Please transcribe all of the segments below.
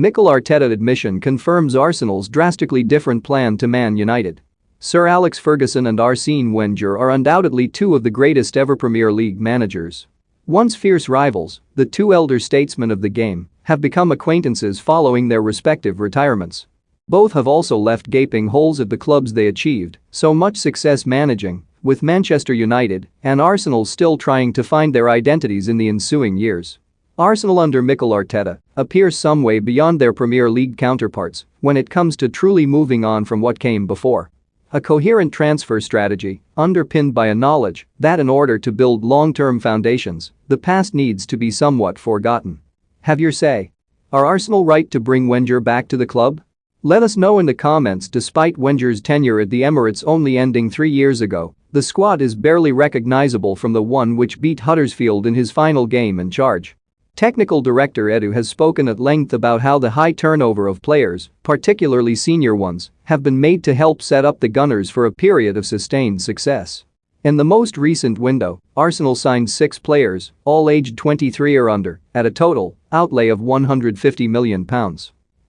Mikel Arteta admission confirms Arsenal's drastically different plan to Man United. Sir Alex Ferguson and Arsene Wenger are undoubtedly two of the greatest ever Premier League managers. Once fierce rivals, the two elder statesmen of the game have become acquaintances following their respective retirements. Both have also left gaping holes at the clubs they achieved so much success managing, with Manchester United and Arsenal still trying to find their identities in the ensuing years. Arsenal under Mikel Arteta appear some way beyond their Premier League counterparts when it comes to truly moving on from what came before. A coherent transfer strategy underpinned by a knowledge that in order to build long-term foundations, the past needs to be somewhat forgotten. Have your say. Are Arsenal right to bring Wenger back to the club? Let us know in the comments. Despite Wenger's tenure at the Emirates only ending 3 years ago, the squad is barely recognizable from the one which beat Huddersfield in his final game in charge. Technical director Edu has spoken at length about how the high turnover of players, particularly senior ones, have been made to help set up the Gunners for a period of sustained success. In the most recent window, Arsenal signed 6 players, all aged 23 or under, at a total outlay of £150 million.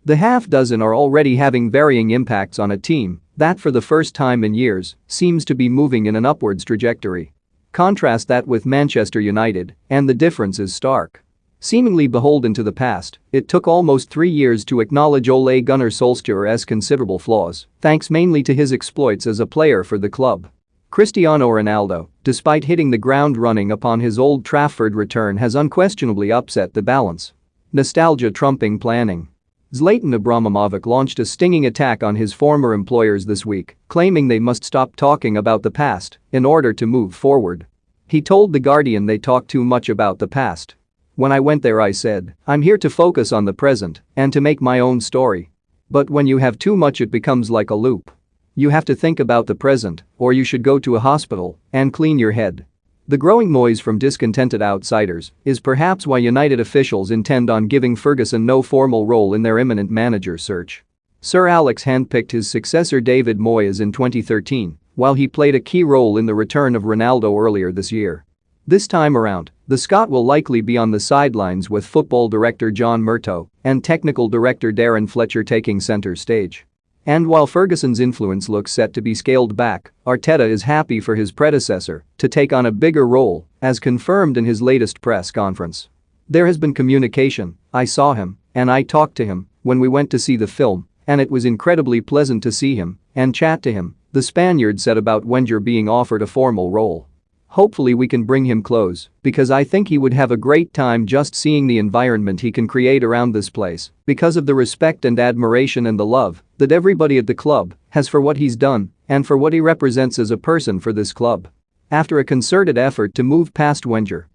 The half dozen are already having varying impacts on a team that for the first time in years seems to be moving in an upwards trajectory. Contrast that with Manchester United, and the difference is stark. Seemingly beholden to the past, it took almost 3 years to acknowledge Ole Gunnar Solskjaer's considerable flaws, thanks mainly to his exploits as a player for the club. Cristiano Ronaldo, despite hitting the ground running upon his Old Trafford return, has unquestionably upset the balance. Nostalgia trumping planning. Zlatan Ibrahimovic launched a stinging attack on his former employers this week, claiming they must stop talking about the past in order to move forward. He told The Guardian they talk too much about the past. When I went there I said, I'm here to focus on the present and to make my own story. But when you have too much it becomes like a loop. You have to think about the present or you should go to a hospital and clean your head. The growing noise from discontented outsiders is perhaps why United officials intend on giving Ferguson no formal role in their imminent manager search. Sir Alex handpicked his successor David Moyes in 2013, while he played a key role in the return of Ronaldo earlier this year. This time around, the Scot will likely be on the sidelines with football director John Murtough and technical director Darren Fletcher taking center stage. And while Ferguson's influence looks set to be scaled back, Arteta is happy for his predecessor to take on a bigger role, as confirmed in his latest press conference. There has been communication, I saw him, and I talked to him when we went to see the film, and it was incredibly pleasant to see him and chat to him, the Spaniard said about Wenger being offered a formal role. Hopefully we can bring him close, because I think he would have a great time just seeing the environment he can create around this place because of the respect and admiration and the love that everybody at the club has for what he's done and for what he represents as a person for this club. After a concerted effort to move past Wenger,